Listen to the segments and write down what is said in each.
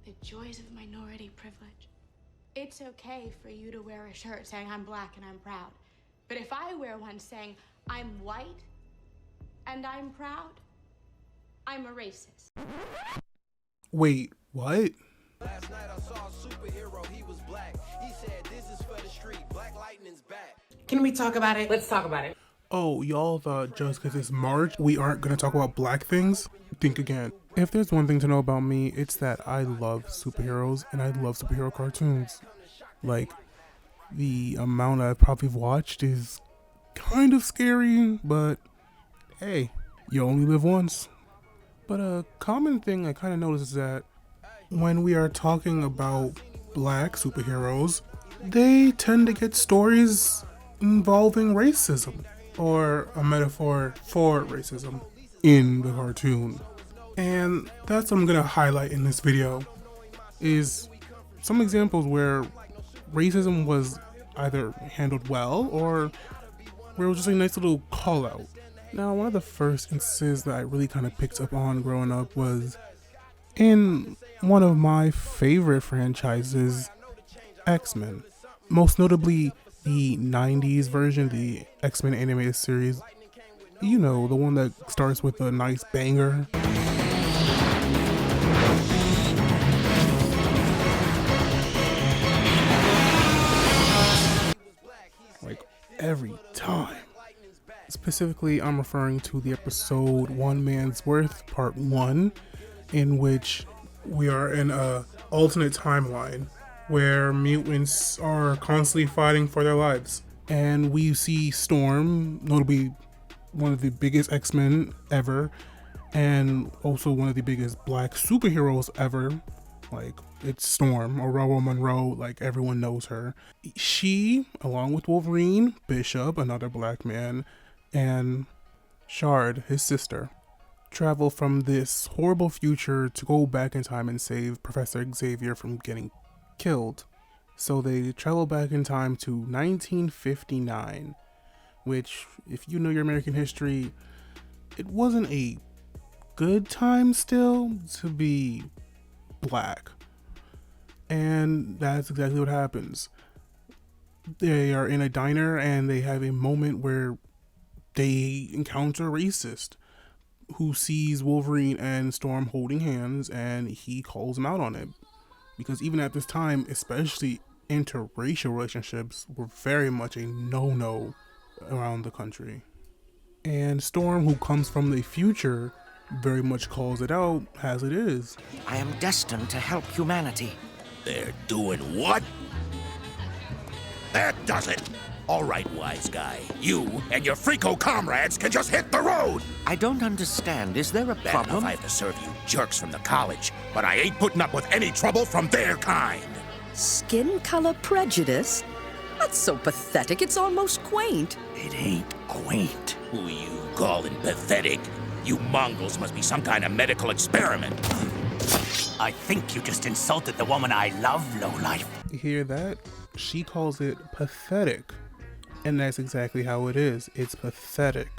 The joys of minority privilege. It's okay for you to wear a shirt saying I'm black and I'm proud. But if I wear one saying I'm white and I'm proud, I'm a racist. Wait, what? Last night I saw a superhero, he was black. He said this is for the street, Black Lightning's back. Can we talk about it? Let's talk about it. Oh, y'all thought just because it's March, we aren't going to talk about black things? Think again. If there's one thing to know about me, it's that I love superheroes and I love superhero cartoons. Like, the amount I've probably watched is kind of scary, but hey, you only live once. But a common thing I kind of notice is that when we are talking about black superheroes, they tend to get stories involving racism, or a metaphor for racism in the cartoon. And that's what I'm going to highlight in this video, is some examples where racism was either handled well or where it was just a nice little call out. Now, one of the first instances that I really kind of picked up on growing up was in one of my favorite franchises, X-Men. Most notably, the 90s version, the X-Men animated series. You know, the one that starts with a nice banger. Like, every time. Specifically, I'm referring to the episode One Man's Worth, Part 1, in which we are in a alternate timeline where mutants are constantly fighting for their lives. And we see Storm, notably one of the biggest X-Men ever, and also one of the biggest black superheroes ever. Like, it's Storm, Ororo Monroe, like everyone knows her. She, along with Wolverine, Bishop, another black man, and Shard, his sister, travel from this horrible future to go back in time and save Professor Xavier from getting killed. So they travel back in time to 1959, which, if you know your American history, it wasn't a good time still to be black. And that's exactly what happens. They are in a diner and they have a moment where they encounter a racist who sees Wolverine and Storm holding hands, and he calls them out on it. Because even at this time, especially interracial relationships were very much a no-no around the country. And Storm, who comes from the future, very much calls it out as it is. I am destined to help humanity. They're doing what? That does it! All right, wise guy. You and your freako comrades can just hit the road! I don't understand. Is there a Bad problem? enough I have to serve you jerks from the college, but I ain't putting up with any trouble from their kind. Skin color prejudice? That's so pathetic, it's almost quaint. It ain't quaint. Who you calling pathetic? You mongrels must be some kind of medical experiment. I think you just insulted the woman I love, lowlife. You hear that? She calls it pathetic. And that's exactly how it is. It's pathetic.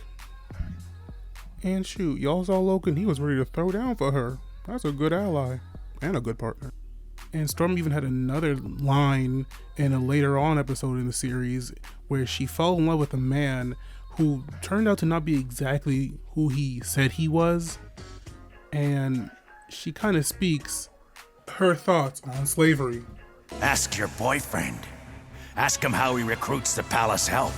And shoot, y'all saw Logan, he was ready to throw down for her. That's a good ally. And a good partner. And Storm even had another line in a later on episode in the series where she fell in love with a man who turned out to not be exactly who he said he was. And she kind of speaks her thoughts on slavery. Ask your boyfriend. Ask him how he recruits the palace help.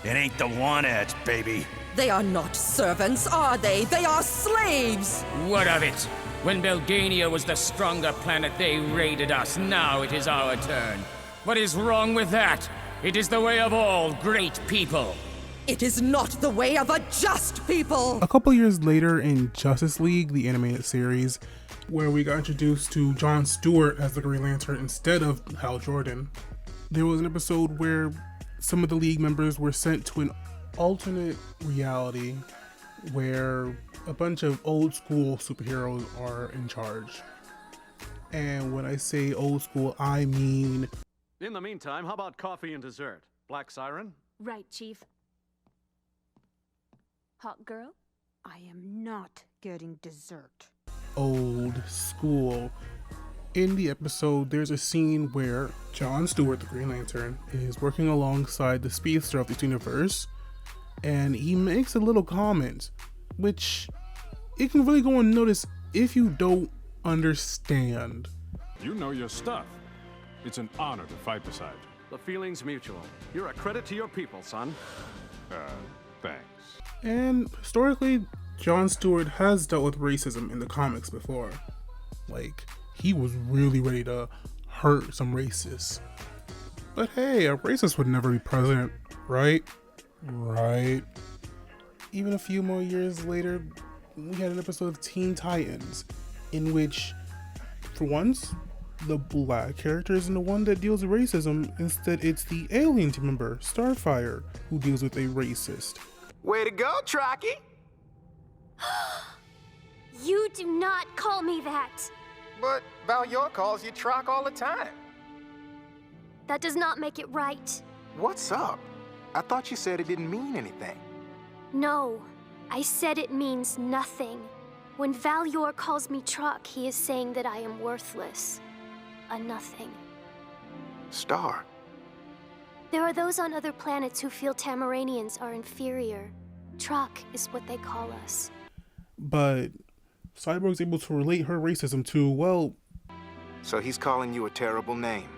It ain't the one-ads, baby. They are not servants, are they? They are slaves! What of it? When Belgania was the stronger planet, they raided us. Now it is our turn. What is wrong with that? It is the way of all great people. It is not the way of a just people! A couple years later in Justice League, the animated series, where we got introduced to Jon Stewart as the Green Lantern instead of Hal Jordan, there was an episode where some of the League members were sent to an alternate reality where a bunch of old school superheroes are in charge. And when I say old school, I mean... In the meantime, how about coffee and dessert? Black Siren? Right, Chief. Hot girl? I am not getting dessert. old school. In the episode, there's a scene where John Stewart, the Green Lantern, is working alongside the speedster of this universe, and he makes a little comment, which it can really go unnoticed if you don't understand. You know your stuff. It's an honor to fight beside you. The feeling's mutual. You're a credit to your people, son. Thanks. And historically, John Stewart has dealt with racism in the comics before. Like, he was really ready to hurt some racists. But hey, a racist would never be president, right? Right. Even a few more years later, we had an episode of Teen Titans in which, for once, the black character isn't the one that deals with racism. Instead, it's the alien team member, Starfire, who deals with a racist. Way to go, Trocky! You do not call me that. But Valyor calls you Trock all the time. That does not make it right. What's up? I thought you said it didn't mean anything. No, I said it means nothing. When Valyor calls me Trock, he is saying that I am worthless. A nothing. Star. There are those on other planets who feel Tamaranians are inferior. Trock is what they call us. But Cyborg's able to relate her racism to, well... So he's calling you a terrible name.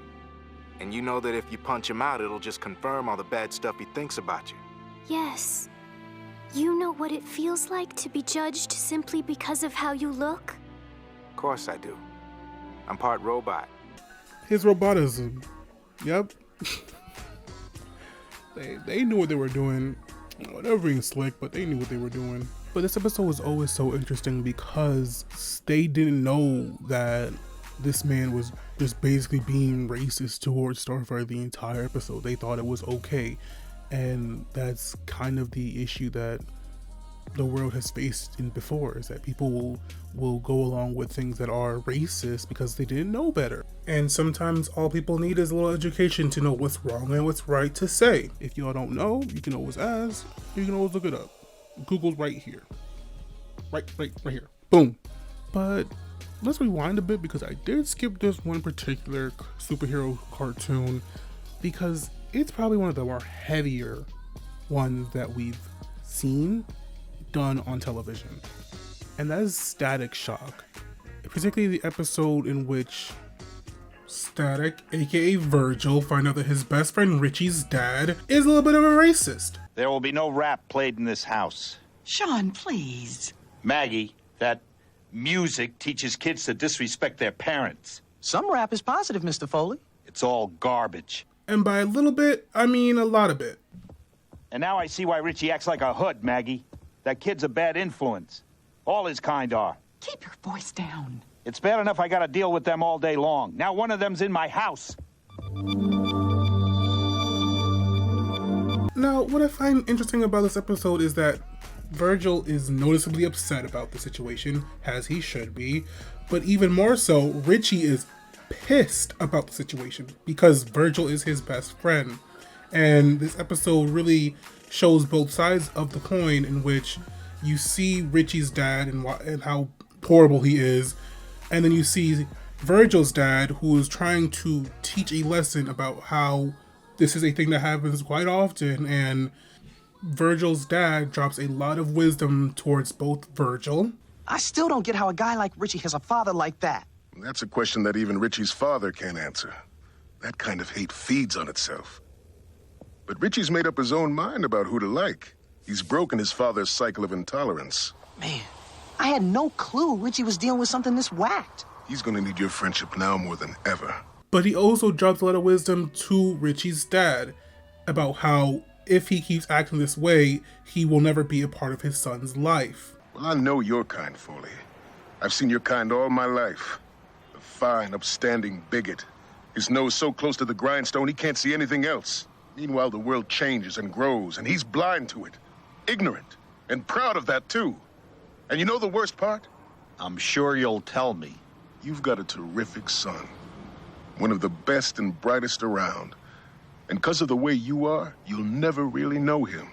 And you know that if you punch him out, it'll just confirm all the bad stuff he thinks about you. Yes. You know what it feels like to be judged simply because of how you look? Of course I do. I'm part robot. His robotism. Yep. They knew what they were doing. Whatever being slick, but they knew what they were doing. But this episode was always so interesting because they didn't know that this man was just basically being racist towards Starfire the entire episode. They thought it was okay. And that's kind of the issue that the world has faced in before, is that people will go along with things that are racist because they didn't know better. And sometimes all people need is a little education to know what's wrong and what's right to say. If y'all don't know, you can always ask, you can always look it up. Google's right here. Right here. Boom. But let's rewind a bit because I did skip this one particular superhero cartoon because it's probably one of the more heavier ones that we've seen done on television. And that is Static Shock. Particularly the episode in which Static, aka Virgil, find out that his best friend Richie's dad is a little bit of a racist. There will be no rap played in this house. Sean, please. Maggie, that music teaches kids to disrespect their parents. Some rap is positive, Mr. Foley. It's all garbage. And by a little bit, I mean a lot of it. And now I see why Richie acts like a hood, Maggie. That kid's a bad influence. All his kind are. Keep your voice down. It's bad enough I gotta deal with them all day long. Now one of them's in my house. Now, what I find interesting about this episode is that Virgil is noticeably upset about the situation, as he should be, but even more so, Richie is pissed about the situation because Virgil is his best friend. And this episode really shows both sides of the coin, in which you see Richie's dad and how horrible he is, and then you see Virgil's dad, who is trying to teach a lesson about how this is a thing that happens quite often, and Virgil's dad drops a lot of wisdom towards both Virgil. I still don't get how a guy like Richie has a father like that. That's a question that even Richie's father can't answer. That kind of hate feeds on itself. But Richie's made up his own mind about who to like. He's broken his father's cycle of intolerance. Man, I had no clue Richie was dealing with something this whacked. He's gonna need your friendship now more than ever. But he also drops a lot of wisdom to Richie's dad about how if he keeps acting this way, he will never be a part of his son's life. Well, I know your kind, Foley. I've seen your kind all my life. A fine, upstanding bigot. His nose so close to the grindstone he can't see anything else. Meanwhile, the world changes and grows, and he's blind to it. Ignorant. And proud of that, too. And you know the worst part? I'm sure you'll tell me. You've got a terrific son. One of the best and brightest around. And because of the way you are, you'll never really know him.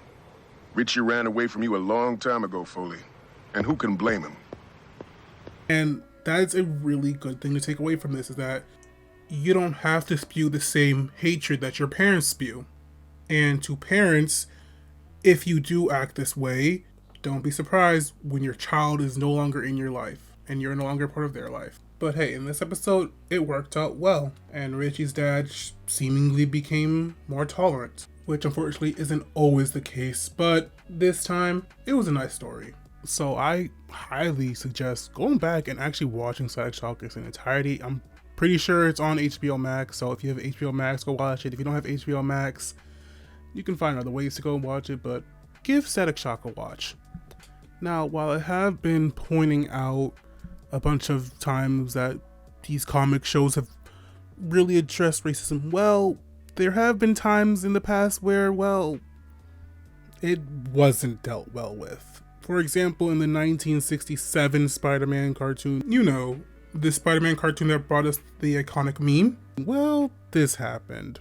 Richie ran away from you a long time ago, Foley. And who can blame him? And that's a really good thing to take away from this, is that you don't have to spew the same hatred that your parents spew. And to parents, if you do act this way, don't be surprised when your child is no longer in your life and you're no longer part of their life. But hey, in this episode, it worked out well, and Richie's dad seemingly became more tolerant, which unfortunately isn't always the case, but this time, it was a nice story. So I highly suggest going back and actually watching Static Shock in its entirety. I'm pretty sure it's on HBO Max, so if you have HBO Max, go watch it. If you don't have HBO Max, you can find other ways to go and watch it, but give Static Shock a watch. Now, while I have been pointing out a bunch of times that these comic shows have really addressed racism well, there have been times in the past where, well, it wasn't dealt well with. For example, in the 1967 Spider-Man cartoon, you know, the Spider-Man cartoon that brought us the iconic meme, well, this happened.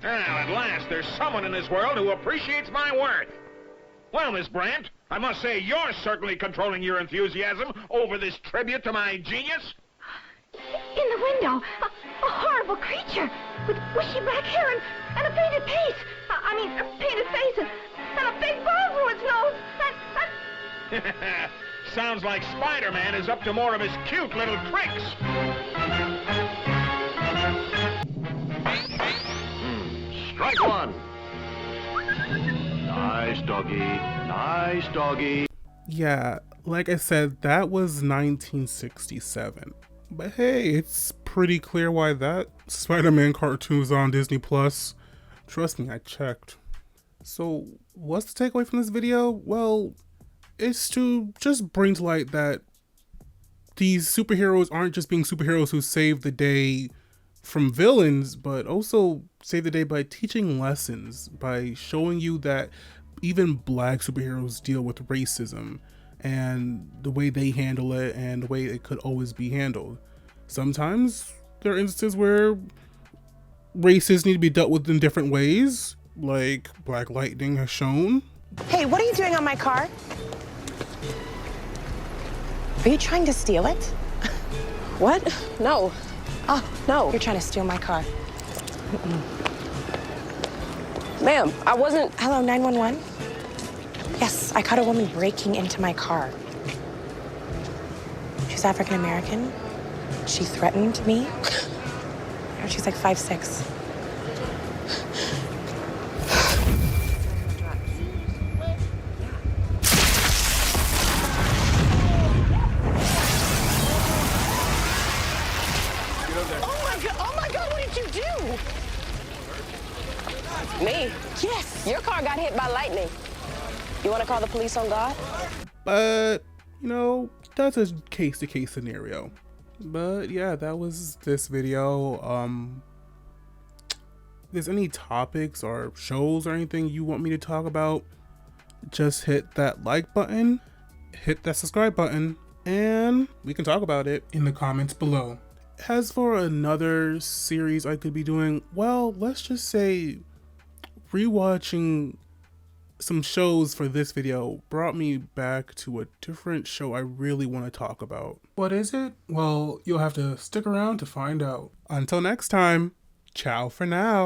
Now, at last, there's someone in this world who appreciates my worth. Well, Miss Brandt, I must say you're certainly controlling your enthusiasm over this tribute to my genius. In the window, a horrible creature with bushy black hair and a painted face. I mean, a painted face and a big bulb through its nose. Sounds like Spider-Man is up to more of his cute little tricks. Strike one. Nice doggy. Nice doggy. Yeah, like I said, that was 1967. But hey, it's pretty clear why that Spider-Man cartoon is on Disney Plus. Trust me, I checked. So, what's the takeaway from this video? Well, it's to just bring to light that these superheroes aren't just being superheroes who save the day from villains, but also save the day by teaching lessons, by showing you that even black superheroes deal with racism and the way they handle it and the way it could always be handled. Sometimes there are instances where races need to be dealt with in different ways, like Black Lightning has shown. Hey, what are you doing on my car? Are you trying to steal it? What? No. Oh, no. You're trying to steal my car. Ma'am, I wasn't... Hello, 911? Yes, I caught a woman breaking into my car. She's African American. She threatened me. She's like 5'6". Oh my God, what did you do? Me? Yes. Your car got hit by lightning. You want to call the police on God? But, you know, that's a case-to-case scenario. But yeah, that was this video. If there's any topics or shows or anything you want me to talk about, just hit that like button, hit that subscribe button, and we can talk about it in the comments below. As for another series I could be doing, well, let's just say rewatching some shows for this video brought me back to a different show I really want to talk about. What is it? Well, you'll have to stick around to find out. Until next time, ciao for now.